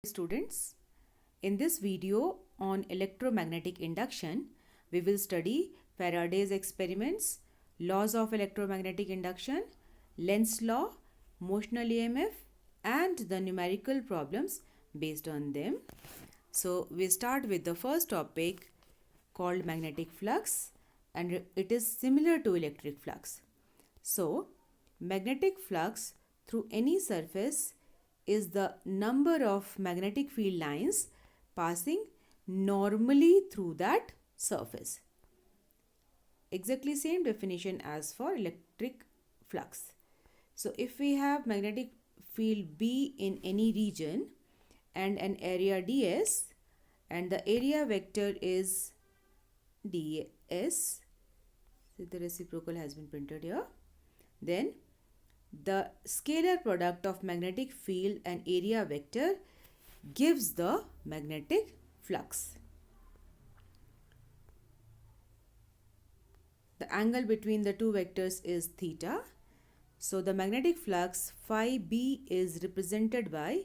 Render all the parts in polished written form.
Students, in this video on electromagnetic induction, we will study Faraday's experiments, laws of electromagnetic induction, Lenz law, motional EMF, and the numerical problems based on them. So we start with the first topic called magnetic flux, and it is similar to electric flux. So magnetic flux through any surface is the number of magnetic field lines passing normally through that surface. Exactly same definition as for electric flux. So if we have magnetic field B in any region and an area ds, and the area vector is ds, so the reciprocal has been printed here, then the scalar product of magnetic field and area vector gives the magnetic flux. The angle between the two vectors is theta. So the magnetic flux phi b is represented by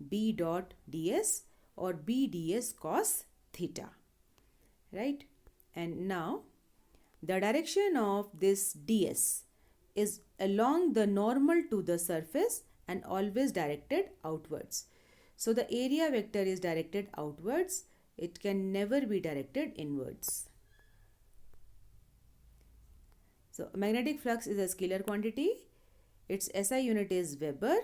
b dot ds or b ds cos theta. Right? And now the direction of this ds is along the normal to the surface and always directed outwards. So the area vector is directed outwards. It can never be directed inwards. So magnetic flux is a scalar quantity. Its SI unit is Weber.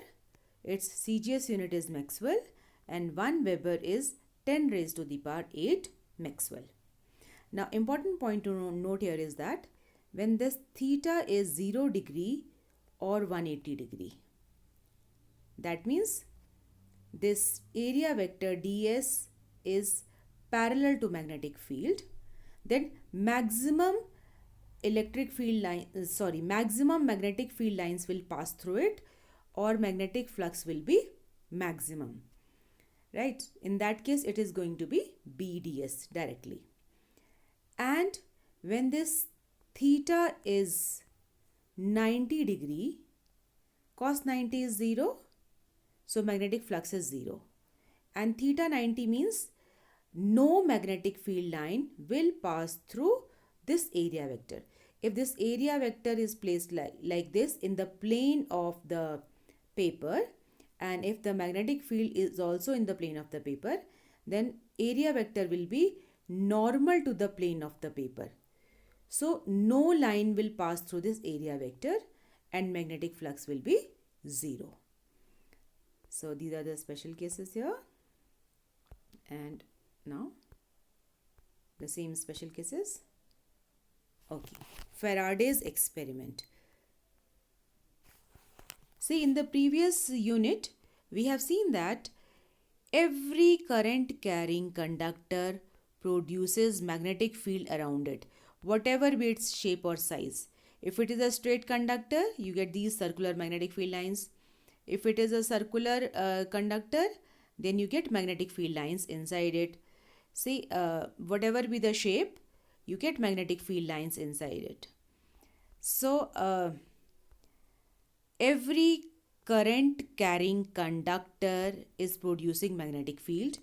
Its CGS unit is Maxwell. And 1 Weber is 10 raised to the power 8 Maxwell. Now important point to note here is that when this theta is 0 degree or 180 degree, that means this area vector ds is parallel to magnetic field, then maximum magnetic field lines will pass through it, or magnetic flux will be maximum, right? In that case it is going to be bds directly. And when this theta is 90 degree, cos 90 is 0, so magnetic flux is 0. And theta 90 means no magnetic field line will pass through this area vector. If this area vector is placed like this in the plane of the paper, and if the magnetic field is also in the plane of the paper, then area vector will be normal to the plane of the paper. So no line will pass through this area vector and magnetic flux will be 0. So these are the special cases here. And now the same special cases. Okay, Faraday's experiment. See, in the previous unit, we have seen that every current carrying conductor produces magnetic field around it, whatever be its shape or size. If it is a straight conductor, you get these circular magnetic field lines. If it is a circular conductor, then you get magnetic field lines inside it. See, whatever be the shape, you get magnetic field lines inside it. So, every current carrying conductor is producing magnetic field,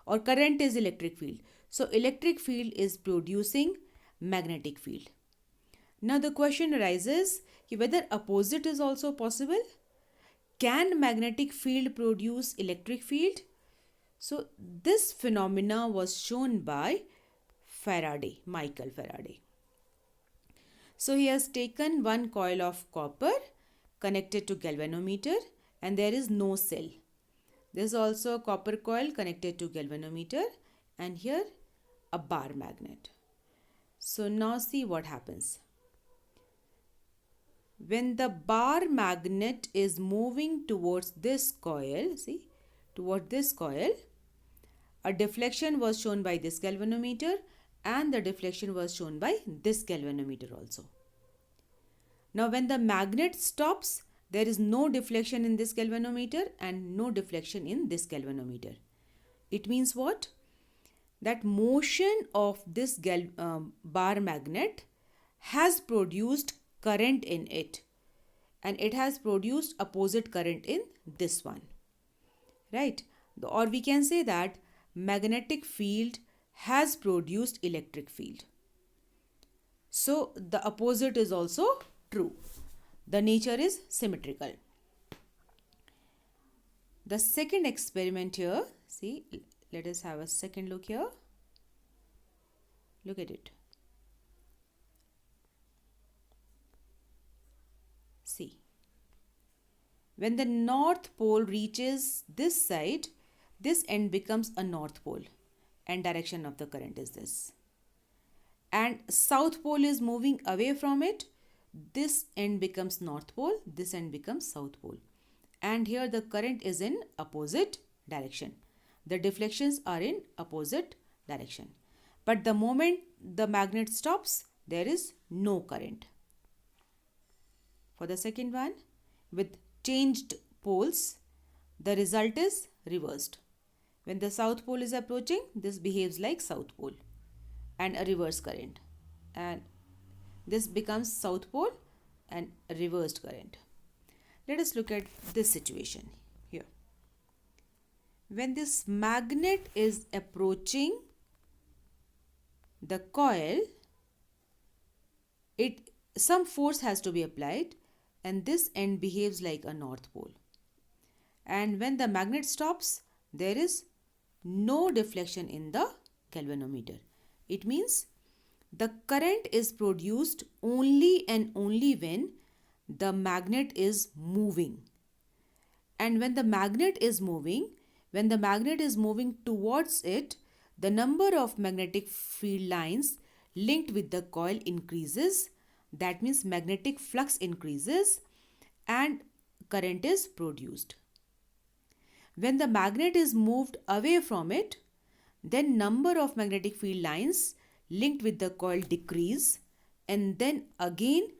or current is electric field. So electric field is producing magnetic field. Now the question arises whether opposite is also possible. Can magnetic field produce electric field? So this phenomena was shown by Faraday, Michael Faraday. So he has taken one coil of copper connected to galvanometer, and there is no cell. There is also a copper coil connected to galvanometer, and here a bar magnet. So now see what happens. When the bar magnet is moving towards this coil, see, toward this coil, a deflection was shown by this galvanometer, and the deflection was shown by this galvanometer also. Now when the magnet stops, there is no deflection in this galvanometer and no deflection in this galvanometer. It means what? That motion of this bar magnet has produced current in it, and it has produced opposite current in this one, right? or we can say that magnetic field has produced electric field. So the opposite is also true. The nature is symmetrical. The second experiment here, see, let us have a second look here. Look at it. See, when the north pole reaches this side, this end becomes a north pole and direction of the current is this. And south pole is moving away from it, this end becomes north pole, this end becomes south pole. And here the current is in opposite direction. The deflections are in opposite direction. But the moment the magnet stops, there is no current. For the second one, with changed poles, the result is reversed. When the south pole is approaching, this behaves like south pole and a reverse current. And this becomes south pole and a reversed current. Let us look at this situation here. When this magnet is approaching the coil, some force has to be applied and this end behaves like a north pole. And when the magnet stops, there is no deflection in the galvanometer. It means the current is produced only and only when the magnet is moving. And when the magnet is moving towards it, the number of magnetic field lines linked with the coil increases. That means magnetic flux increases and current is produced. When the magnet is moved away from it, then number of magnetic field lines linked with the coil decrease, and then again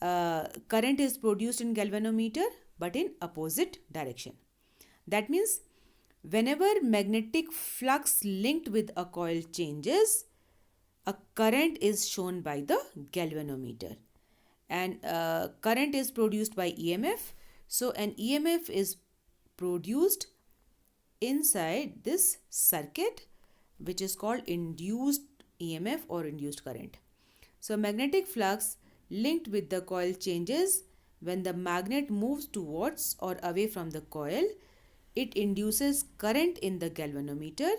current is produced in galvanometer but in opposite direction. That means whenever magnetic flux linked with a coil changes, a current is shown by the galvanometer, and current is produced by EMF. So an EMF is produced inside this circuit, which is called induced EMF or induced current. So magnetic flux linked with the coil changes when the magnet moves towards or away from the coil. It induces current in the galvanometer,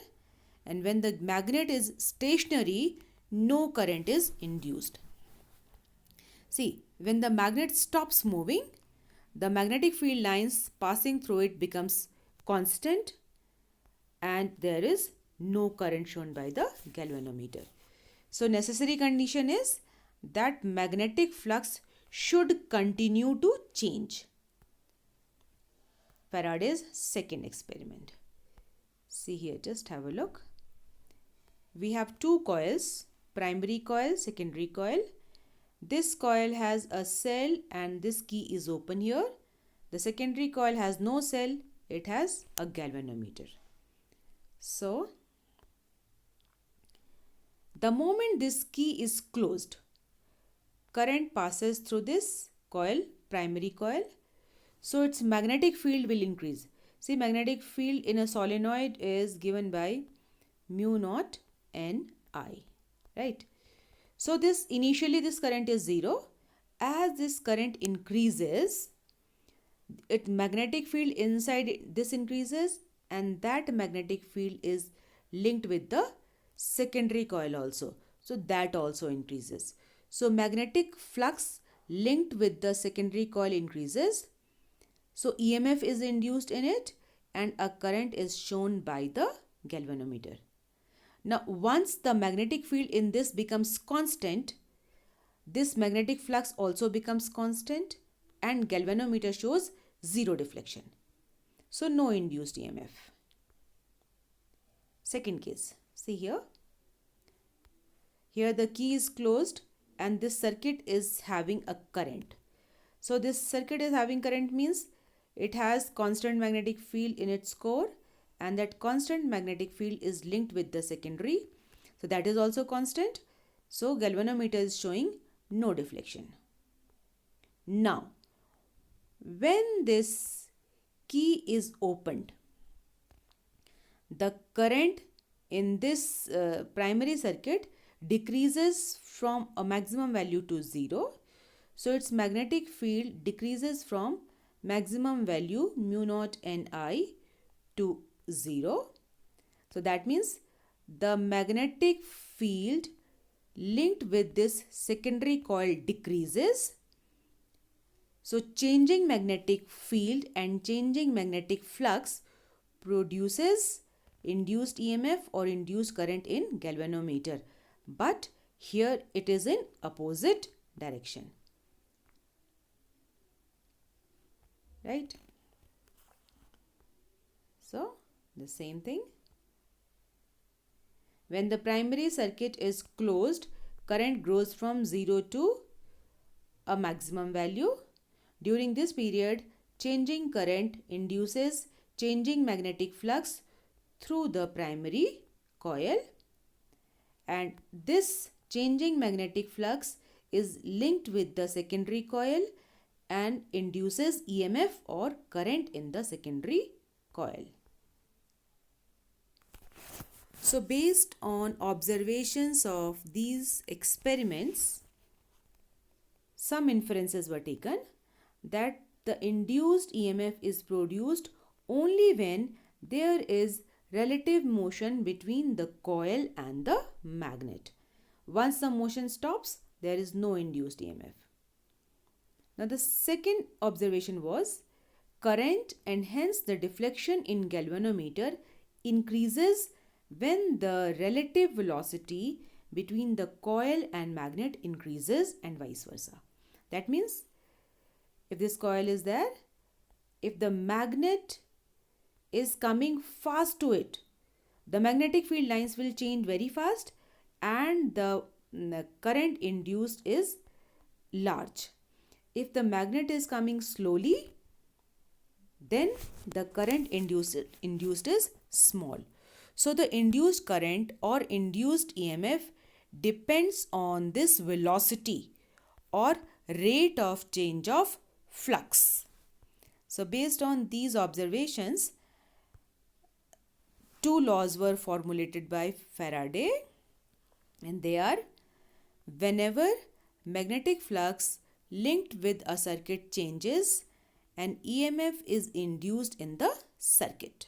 and when the magnet is stationary, no current is induced. See, when the magnet stops moving, the magnetic field lines passing through it becomes constant and there is no current shown by the galvanometer. So necessary condition is that magnetic flux should continue to change. Faraday's second experiment. See here, just have a look. We have two coils, primary coil, secondary coil. This coil has a cell and this key is open here. The secondary coil has no cell, it has a galvanometer. So, the moment this key is closed, current passes through this coil, primary coil. So its magnetic field will increase. See, magnetic field in a solenoid is given by mu naught Ni, right? So initially this current is 0. As this current increases, its magnetic field inside this increases, and that magnetic field is linked with the secondary coil also. So that also increases. So magnetic flux linked with the secondary coil increases. So EMF is induced in it and a current is shown by the galvanometer. Now once the magnetic field in this becomes constant, this magnetic flux also becomes constant and galvanometer shows 0 deflection. So no induced EMF. Second case, see here. Here the key is closed and this circuit is having a current. So this circuit is having current means it has constant magnetic field in its core, and that constant magnetic field is linked with the secondary. So that is also constant. So galvanometer is showing no deflection. Now, when this key is opened, the current in this primary circuit decreases from a maximum value to 0. So its magnetic field decreases from maximum value mu naught Ni to 0. So that means the magnetic field linked with this secondary coil decreases. So changing magnetic field and changing magnetic flux produces induced EMF or induced current in galvanometer. But here it is in opposite direction. Right? So the same thing. When the primary circuit is closed, current grows from 0 to a maximum value. During this period, changing current induces changing magnetic flux through the primary coil, and this changing magnetic flux is linked with the secondary coil and induces EMF or current in the secondary coil. So based on observations of these experiments, some inferences were taken that the induced EMF is produced only when there is relative motion between the coil and the magnet. Once the motion stops, there is no induced EMF. Now the second observation was current and hence the deflection in galvanometer increases when the relative velocity between the coil and magnet increases and vice versa. That means if this coil is there, if the magnet is coming fast to it, the magnetic field lines will change very fast and the current induced is large. If the magnet is coming slowly, then the current induced is small. So the induced current or induced EMF depends on this velocity or rate of change of flux. So based on these observations, two laws were formulated by Faraday, and they are: whenever magnetic flux linked with a circuit changes, an EMF is induced in the circuit.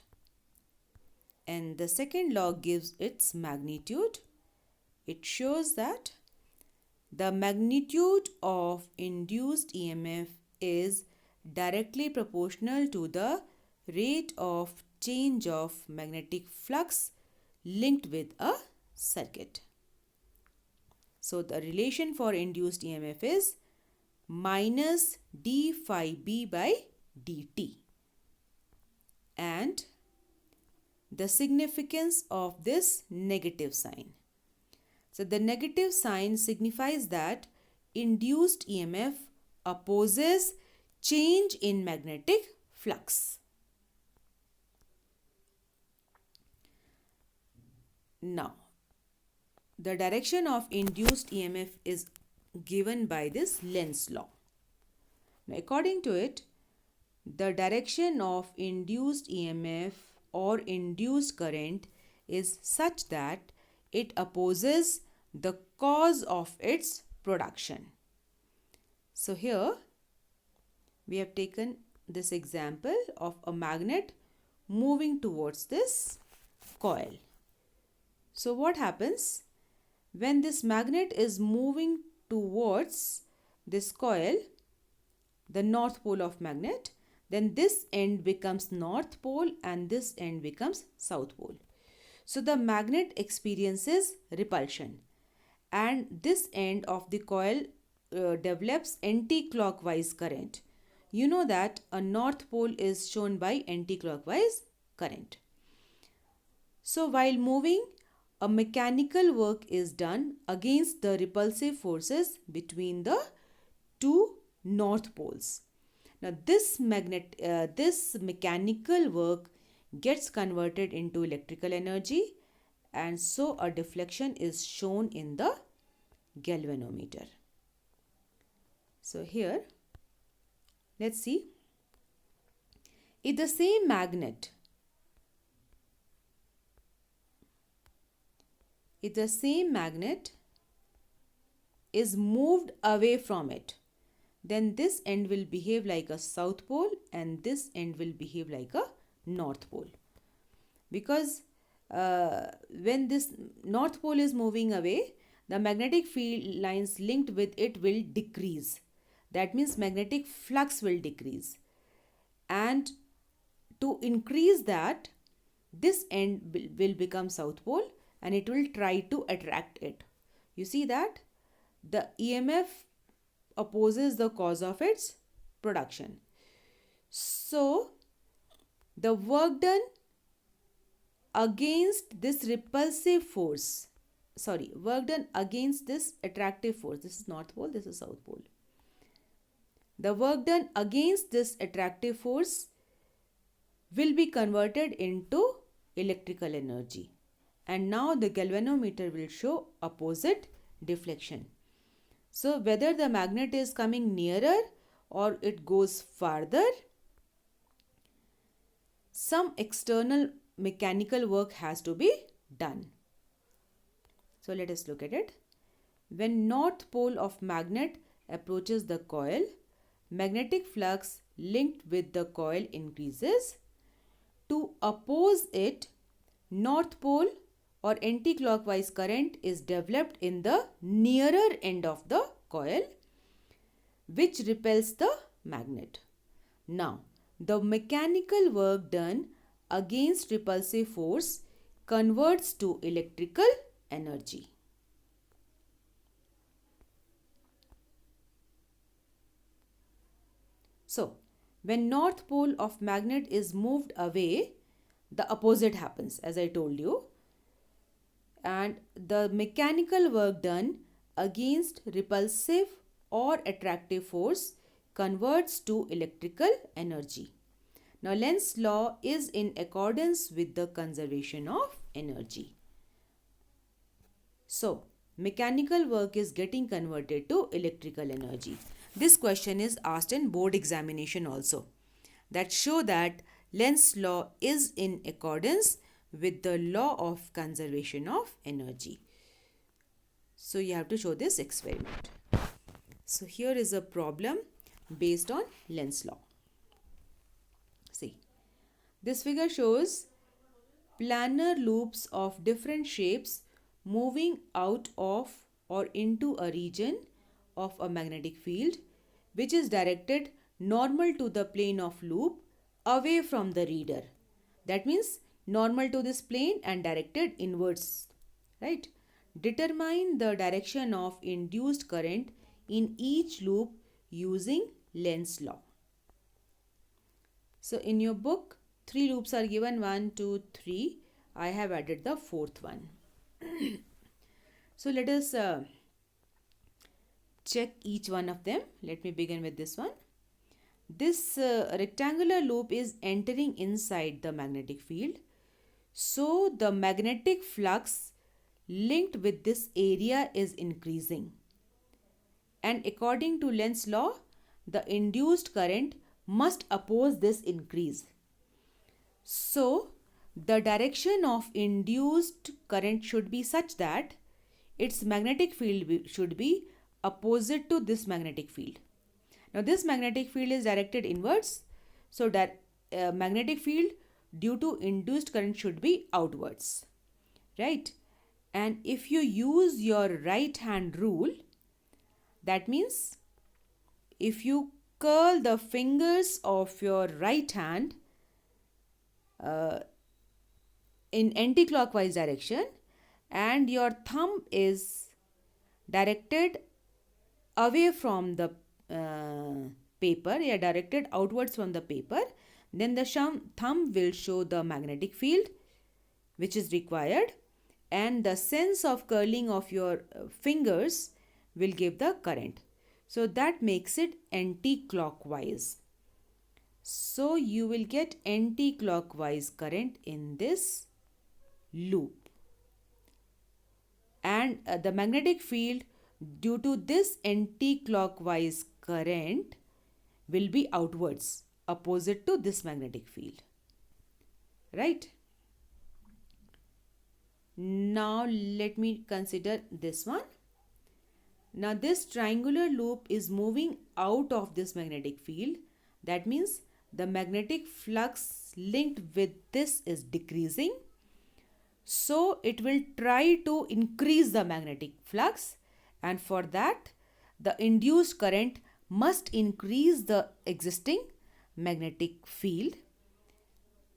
And the second law gives its magnitude. It shows that the magnitude of induced EMF is directly proportional to the rate of change of magnetic flux linked with a circuit. So the relation for induced EMF is minus d phi b by dt. And the significance of this negative sign. So the negative sign signifies that induced EMF opposes change in magnetic flux. Now, the direction of induced EMF is given by this Lenz law. Now, according to it, the direction of induced EMF or induced current is such that it opposes the cause of its production. So here we have taken this example of a magnet moving towards this coil. So what happens when this magnet is moving towards this coil, the north pole of magnet, then this end becomes north pole and this end becomes south pole. So the magnet experiences repulsion and this end of the coil develops anti-clockwise current. You know that a north pole is shown by anti-clockwise current. So while moving, a mechanical work is done against the repulsive forces between the two north poles. Now this mechanical work gets converted into electrical energy, and so a deflection is shown in the galvanometer. So here, let's see. If the same magnet if the same magnet is moved away from it, then this end will behave like a south pole and this end will behave like a north pole. Because when this north pole is moving away, the magnetic field lines linked with it will decrease. That means magnetic flux will decrease. And to increase that, this end will become south pole and it will try to attract it. You see that? The EMF opposes the cause of its production. So, the work done against this repulsive force, work done against this attractive force, this is north pole, this is south pole. The work done against this attractive force will be converted into electrical energy. And now the galvanometer will show opposite deflection. So whether the magnet is coming nearer or it goes farther, some external mechanical work has to be done. So let us look at it. When north pole of magnet approaches the coil, magnetic flux linked with the coil increases. To oppose it, north pole or anti-clockwise current is developed in the nearer end of the coil, which repels the magnet. Now, the mechanical work done against repulsive force converts to electrical energy. So, when north pole of magnet is moved away, the opposite happens, as I told you. And the mechanical work done against repulsive or attractive force converts to electrical energy. Now, Lenz's law is in accordance with the conservation of energy. So, mechanical work is getting converted to electrical energy. This question is asked in board examination also. That show that Lenz's law is in accordance with the law of conservation of energy. So you have to show this experiment. So here is a problem based on Lenz's law. See, this figure shows planar loops of different shapes moving out of or into a region of a magnetic field which is directed normal to the plane of loop away from the reader. That means normal to this plane and directed inwards, right? Determine the direction of induced current in each loop using Lenz's law. So in your book, 3 loops are given, 1, 2, 3. I have added the 4th one. So let us check each one of them. Let me begin with this one. This rectangular loop is entering inside the magnetic field. So the magnetic flux linked with this area is increasing. And according to Lenz's law, the induced current must oppose this increase. So the direction of induced current should be such that its magnetic field should be opposite to this magnetic field. Now this magnetic field is directed inwards. So that magnetic field due to induced current should be outwards, right? And if you use your right hand rule, that means if you curl the fingers of your right hand in anti-clockwise direction and your thumb is directed away from the paper, directed outwards from the paper, then the thumb will show the magnetic field which is required, and the sense of curling of your fingers will give the current. So that makes it anti-clockwise. So you will get anti-clockwise current in this loop. And the magnetic field due to this anti-clockwise current will be outwards, opposite to this magnetic field. Right? Now let me consider this one. Now this triangular loop is moving out of this magnetic field. That means the magnetic flux linked with this is decreasing. So it will try to increase the magnetic flux, and for that the induced current must increase the existing magnetic field.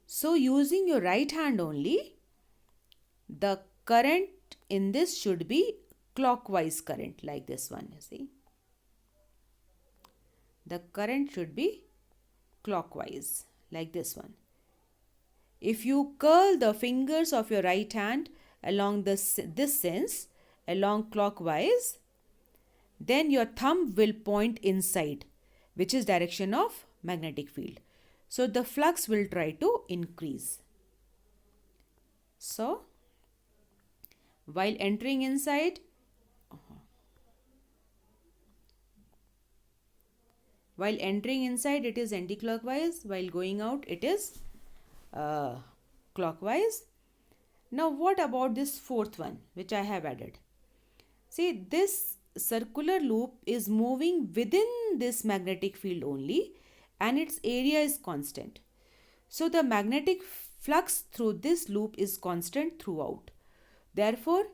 So using your right hand only, the current in this should be clockwise current, like this one, you see. The current should be clockwise, like this one. If you curl the fingers of your right hand along this sense, along clockwise, then your thumb will point inside, which is direction of magnetic field. So the flux will try to increase. So while entering inside, it is anti-clockwise. While going out, it is clockwise. Now what about this fourth one which I have added? See, this circular loop is moving within this magnetic field only, and its area is constant. So the magnetic flux through this loop is constant throughout. Therefore,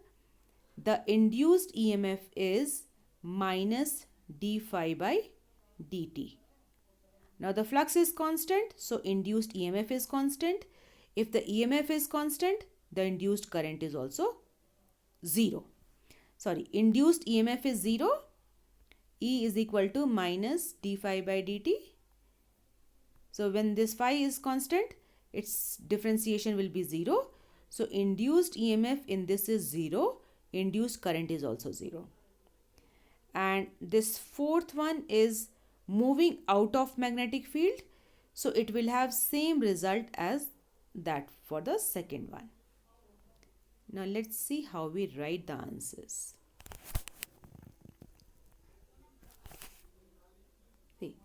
the induced EMF is minus d phi by dt. Now the flux is constant, so induced EMF is constant. If the EMF is constant, the induced current is also 0. Induced EMF is 0. E is equal to minus d phi by dt. So when this phi is constant, its differentiation will be 0. So induced EMF in this is 0. Induced current is also 0. And this fourth one is moving out of magnetic field, so it will have same result as that for the second one. Now let's see how we write the answers. See,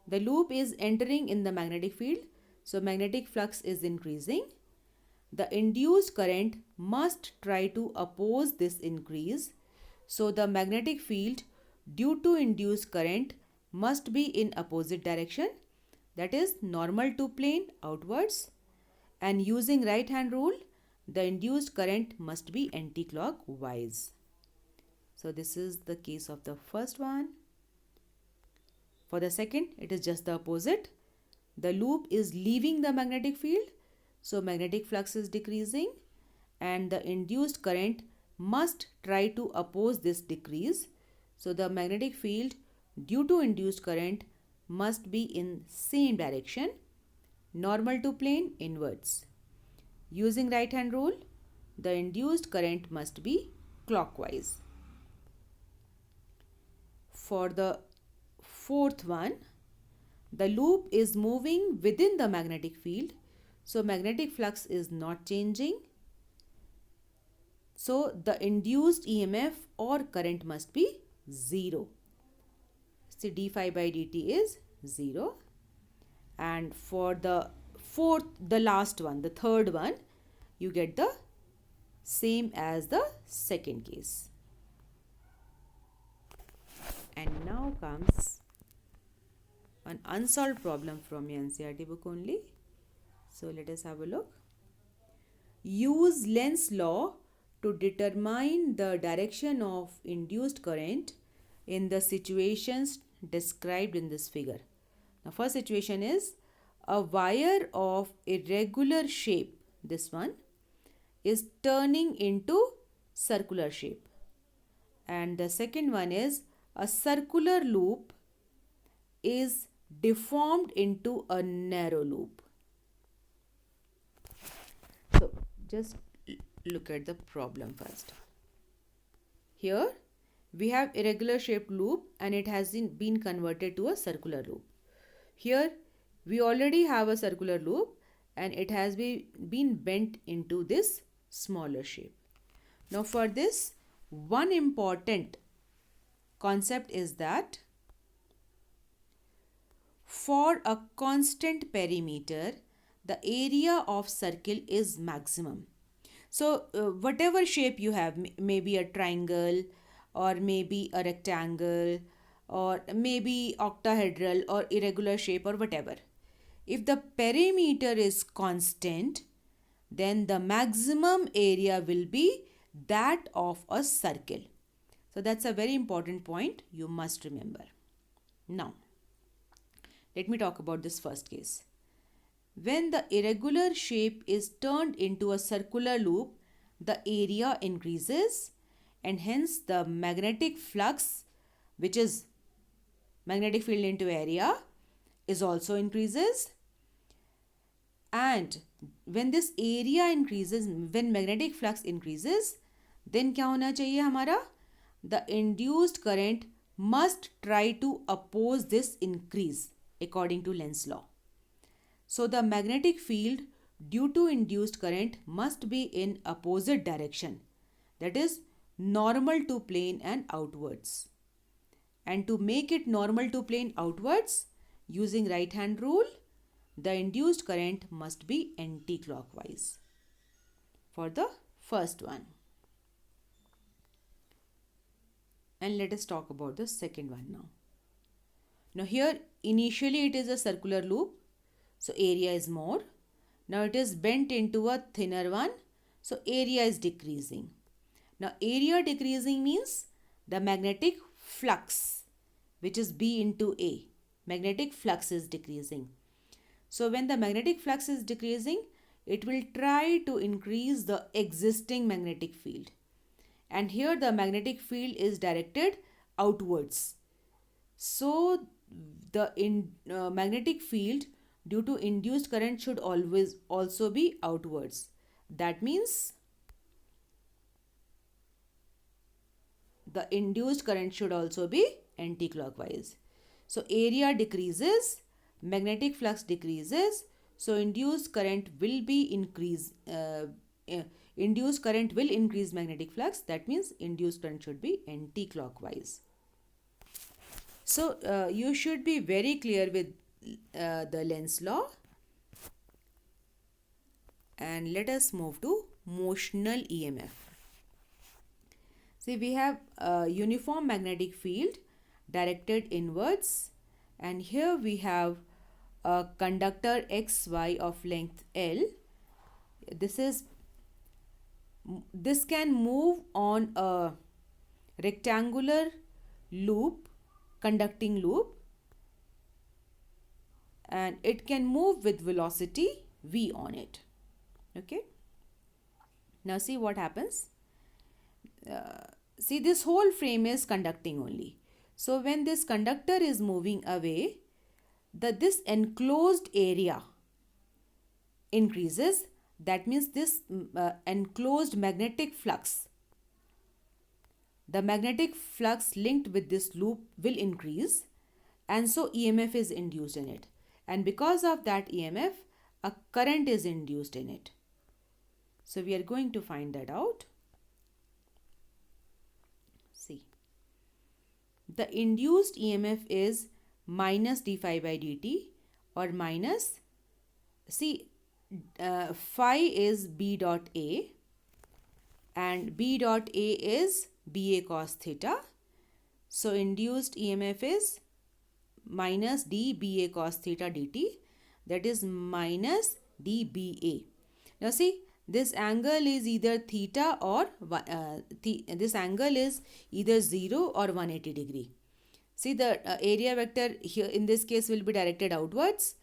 the loop is entering in the magnetic field, so magnetic flux is increasing. The induced current must try to oppose this increase, so the magnetic field due to induced current must be in opposite direction, that is normal to plane outwards, and using right hand rule, the induced current must be anti-clockwise. So this is the case of the first one. For the second, it is just the opposite. The loop is leaving the magnetic field, so magnetic flux is decreasing, and the induced current must try to oppose this decrease. So the magnetic field due to induced current must be in same direction, normal to plane inwards. Using right hand rule, the induced current must be clockwise. For the fourth one, the loop is moving within the magnetic field, so magnetic flux is not changing. So the induced EMF or current must be 0. See, d phi by dt is 0. And for the last one, the third one, you get the same as the second case. And now comes an unsolved problem from your NCERT book only. So let us have a look. Use Lenz law to determine the direction of induced current in the situations described in this figure. Now first situation is a wire of irregular shape, this one, is turning into circular shape. And the second one is a circular loop is deformed into a narrow loop. So just look at the problem first. Here we have irregular shaped loop and it has been converted to a circular loop. Here we already have a circular loop and it has been bent into this smaller shape. Now for this, one important concept is that for a constant perimeter, the area of circle is maximum. So whatever shape you have, maybe a triangle or maybe a rectangle or maybe octahedral or irregular shape or whatever. If the perimeter is constant, then the maximum area will be that of a circle. So that's a very important point you must remember. Now, let me talk about this first case. When the irregular shape is turned into a circular loop, the area increases and hence the magnetic flux, which is magnetic field into area, is also increases. And when this area increases, when magnetic flux increases, then क्या होना चाहिए हमारा? The induced current must try to oppose this increase according to Lenz's law. So the magnetic field due to induced current must be in opposite direction, that is normal to plane and outwards. And to make it normal to plane outwards, using right hand rule, the induced current must be anti-clockwise for the first one. And let us talk about the second one now. Now here initially it is a circular loop, so area is more. Now it is bent into a thinner one, so area is decreasing. Now area decreasing means the magnetic flux, which is B into A, magnetic flux is decreasing. So when the magnetic flux is decreasing, it will try to increase the existing magnetic field. And here the magnetic field is directed outwards. So the magnetic field due to induced current should always also be outwards. That means the induced current should also be anti-clockwise. So area decreases, magnetic flux decreases, so induced current will be induced current will increase magnetic flux. That means induced current should be anti-clockwise. So you should be very clear with the Lenz law. And let us move to motional EMF. See, we have a uniform magnetic field directed inwards, and here we have a conductor XY of length L. This can move on a rectangular loop, conducting loop, and it can move with velocity v on it. Okay. Now see what happens. See, this whole frame is conducting only. So when this conductor is moving away, this enclosed area increases. That means this enclosed magnetic flux, the magnetic flux linked with this loop will increase, and so EMF is induced in it. And because of that EMF, a current is induced in it. So we are going to find that out. See, the induced EMF is minus d phi by dt, or minus, see, phi is B dot A and B dot A is BA cos theta. So induced EMF is minus dBA cos theta dt, that is minus dBA. Now see, this angle is either theta or this angle is either 0 or 180 degree. See, the area vector here in this case will be directed outwards,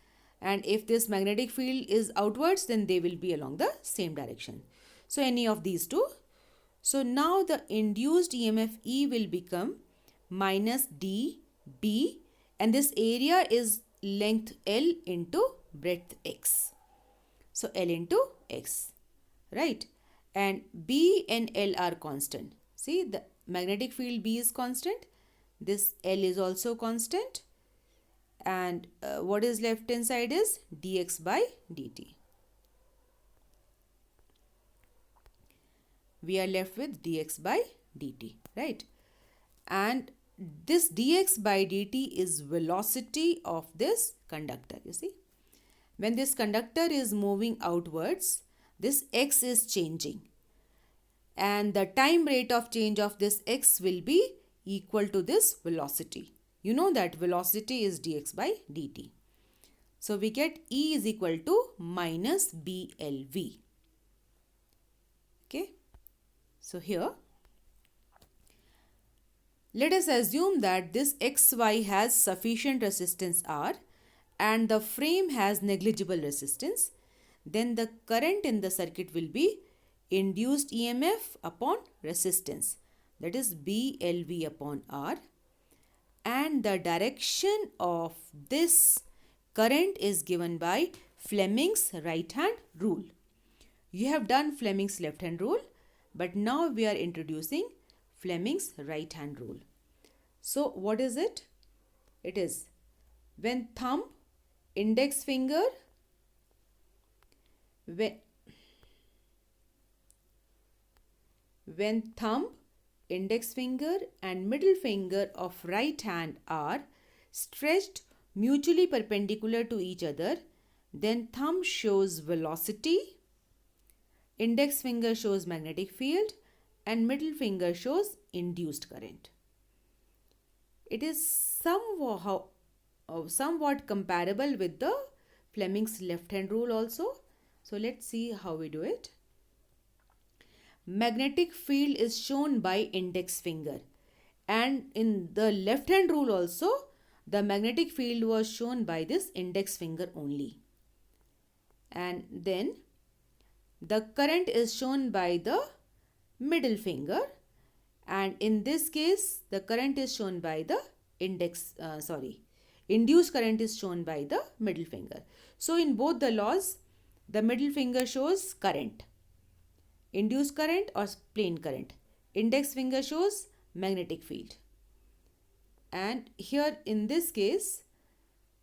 and if this magnetic field is outwards, then they will be along the same direction. So any of these two. So now the induced EMF E will become minus dB, and this area is length L into breadth x. So L into x, right? And B and L are constant. See, the magnetic field B is constant. This L is also constant. And what is left inside is dx by dt. We are left with dx by dt, right? And this dx by dt is velocity of this conductor. You see, when this conductor is moving outwards, this x is changing. and the time rate of change of this x will be equal to this velocity. You know that velocity is dx by dt. So we get E is equal to minus BLV. Okay. So here, let us assume that this XY has sufficient resistance R and the frame has negligible resistance. Then the current in the circuit will be induced EMF upon resistance, that is BLV upon R, and the direction of this current is given by Fleming's right hand rule. You have done Fleming's left hand rule, but now we are introducing Fleming's right hand rule. So what is it? It is when thumb, index finger, when thumb, index finger and middle finger of right hand are stretched mutually perpendicular to each other, then thumb shows velocity, index finger shows magnetic field and middle finger shows induced current. It is somewhat comparable with the Fleming's left hand rule also. So let's see how we do it. Magnetic field is shown by index finger, and in the left hand rule also the magnetic field was shown by this index finger only. And then the current is shown by the middle finger, and in this case the current is shown by the induced current is shown by the middle finger. So in both the laws, the middle finger shows current, induced current or plain current. Index finger shows magnetic field. And here in this case,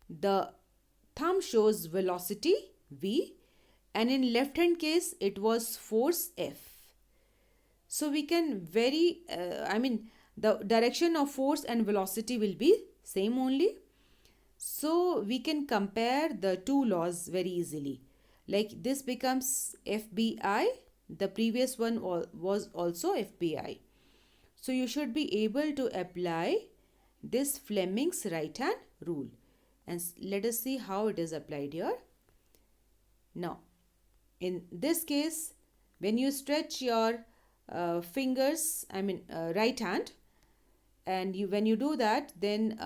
the thumb shows velocity V, and in left hand case it was force F. So we can the direction of force and velocity will be same only. So we can compare the two laws very easily. Like this becomes FBI, the previous one was also FBI. So you should be able to apply this Fleming's right hand rule. And let us see how it is applied here. Now, in this case, when you stretch your fingers, right hand, and when you do that, then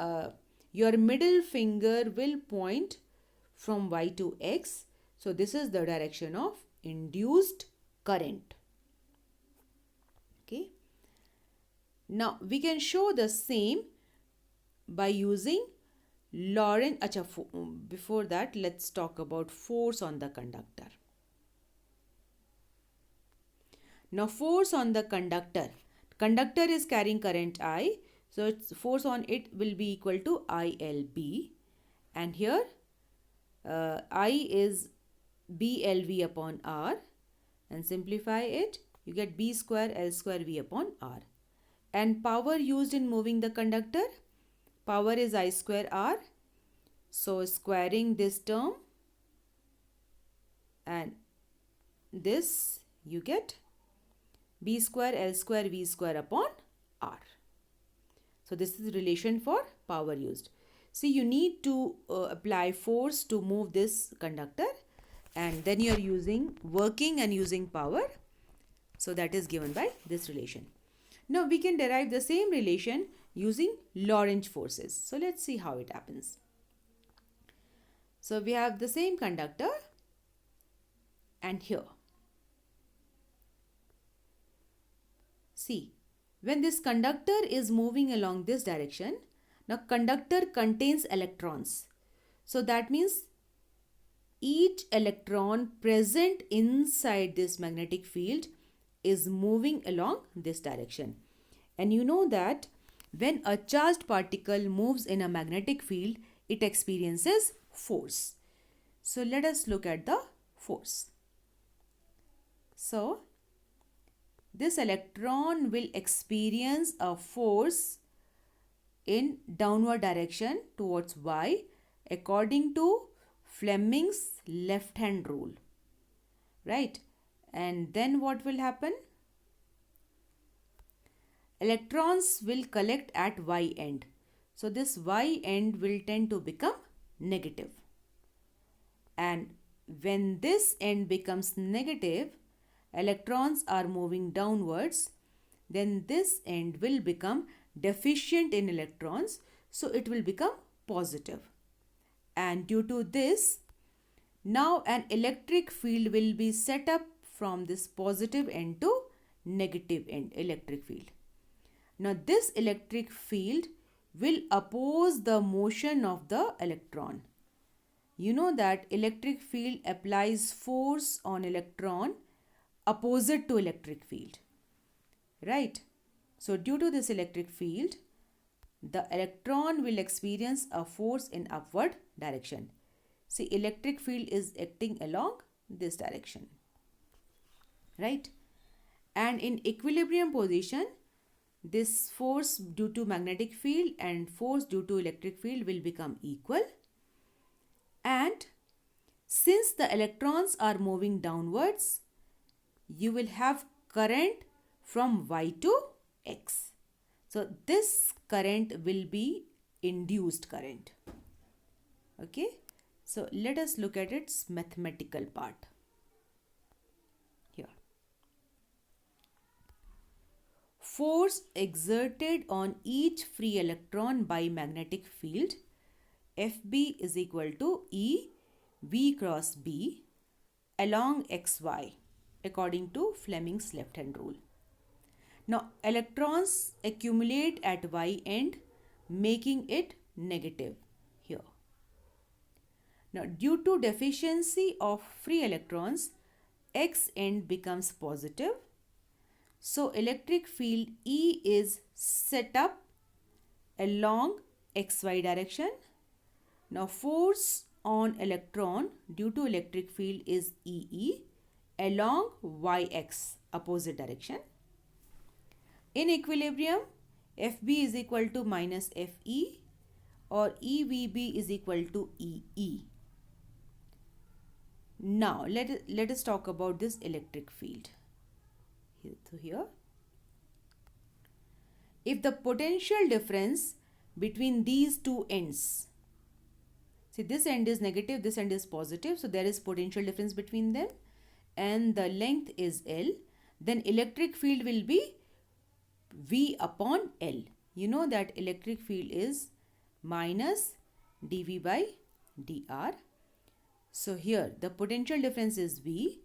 your middle finger will point from Y to X. So this is the direction of induced current. Okay. Now we can show the same by using Lorentz. Before that, let's talk about force on the conductor. Now force on the conductor. Conductor is carrying current I. So its force on it will be equal to ILB. And here I is BLV upon R. And simplify it, you get B square L square V upon R. And power used in moving the conductor, power is I square R. So squaring this term and this, you get B square L square V square upon R. So this is the relation for power used. See, you need to apply force to move this conductor, and then you are working and using power. So that is given by this relation. Now we can derive the same relation using Lorentz forces. So let's see how it happens. So we have the same conductor, and here, see, when this conductor is moving along this direction, now conductor contains electrons. So that means each electron present inside this magnetic field is moving along this direction. And you know that when a charged particle moves in a magnetic field, it experiences force. So let us look at the force. So this electron will experience a force in downward direction towards Y according to Fleming's left hand rule, right? And then what will happen? electrons will collect at Y end. So this Y end will tend to become negative. And when this end becomes negative, electrons are moving downwards, then this end will become deficient in electrons, so it will become positive. And due to this, now an electric field will be set up from this positive end to negative end electric field. Now this electric field will oppose the motion of the electron. You know that electric field applies force on electron opposite to electric field, right? So due to this electric field, the electron will experience a force in upward direction. See, electric field is acting along this direction, right? And in equilibrium position, this force due to magnetic field and force due to electric field will become equal. And since the electrons are moving downwards, you will have current from Y to X. So this current will be induced current. Okay. So let us look at its mathematical part. Here. Force exerted on each free electron by magnetic field FB is equal to E V cross B along XY according to Fleming's left hand rule. Now electrons accumulate at Y end, making it negative here. Now due to deficiency of free electrons, X end becomes positive. So electric field E is set up along XY direction. Now force on electron due to electric field is EE along YX opposite direction. In equilibrium, FB is equal to minus FE or EVB is equal to EE. Now let us talk about this electric field. Here, if the potential difference between these two ends, see this end is negative, this end is positive, so there is potential difference between them and the length is L, then electric field will be V upon L. You know that electric field is minus dV by dr. So here the potential difference is V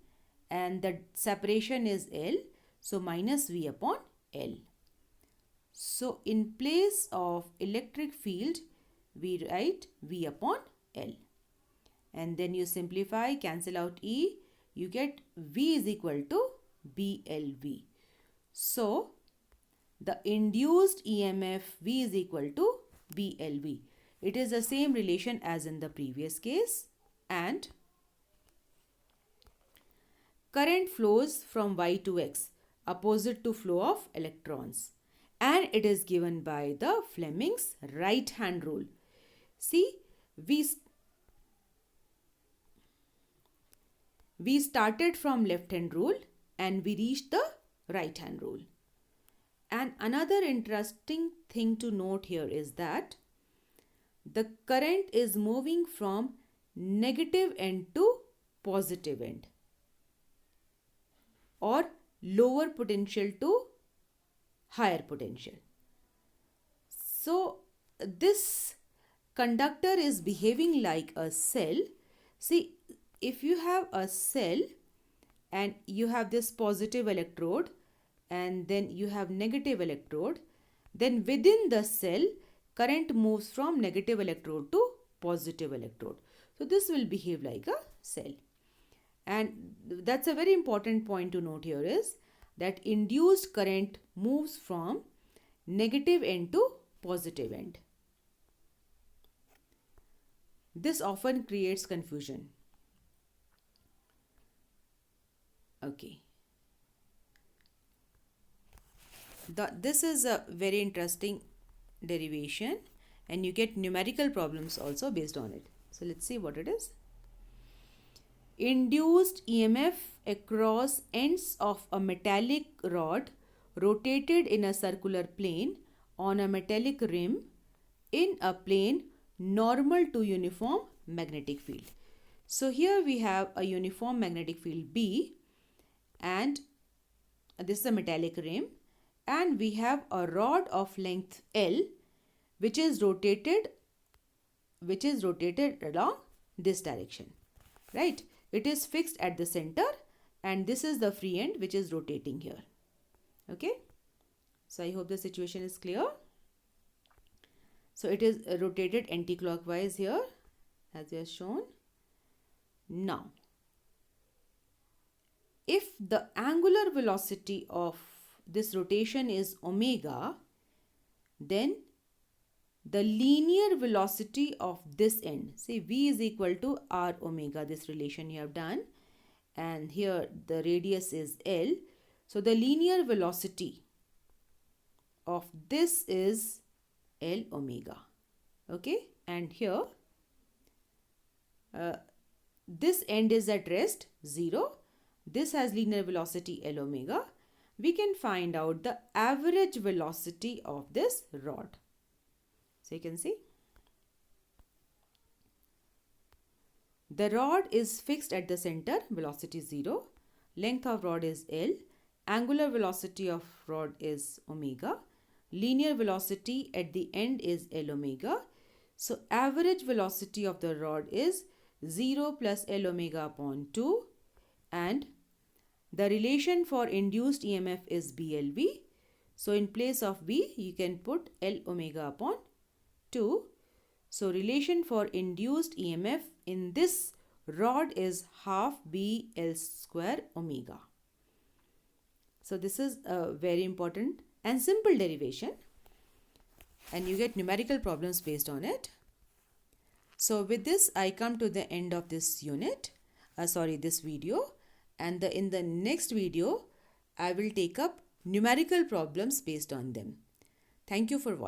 and the separation is L, so minus V upon L. So in place of electric field, we write V upon L. And then you simplify, cancel out E, you get V is equal to BLV. So the induced EMF V is equal to BLV. It is the same relation as in the previous case. And current flows from Y to X opposite to flow of electrons, and it is given by the Fleming's right hand rule. See, we started from left hand rule and we reached the right hand rule. And another interesting thing to note here is that the current is moving from negative end to positive end, or lower potential to higher potential. So this conductor is behaving like a cell. See, if you have a cell and you have this positive electrode and then you have negative electrode, then within the cell current moves from negative electrode to positive electrode. So this will behave like a cell. And that's a very important point to note here is that induced current moves from negative end to positive end. This often creates confusion. Okay. This is a very interesting derivation and you get numerical problems also based on it. So let's see what it is. Induced EMF across ends of a metallic rod rotated in a circular plane on a metallic rim in a plane normal to uniform magnetic field. So here we have a uniform magnetic field B, and this is a metallic rim, and we have a rod of length L which is rotated along this direction, right? It is fixed at the center, and this is the free end which is rotating here. Okay, so I hope the situation is clear. So it is rotated anti-clockwise here as we have shown. Now, if the angular velocity of this rotation is omega, then the linear velocity of this end, say v is equal to r omega, this relation you have done, and here the radius is L. So the linear velocity of this is L omega. Okay, and here this end is at rest 0. This has linear velocity L omega. We can find out the average velocity of this rod. So you can see the rod is fixed at the center, velocity 0, length of rod is L, angular velocity of rod is omega, linear velocity at the end is L omega. So average velocity of the rod is 0 plus L omega upon 2, and the relation for induced EMF is BLV. So in place of V you can put L omega upon 2. So relation for induced EMF in this rod is half B L square omega. So this is a very important and simple derivation, and you get numerical problems based on it. So with this I come to the end of this unit, this video, and in the next video I will take up numerical problems based on them. Thank you for watching.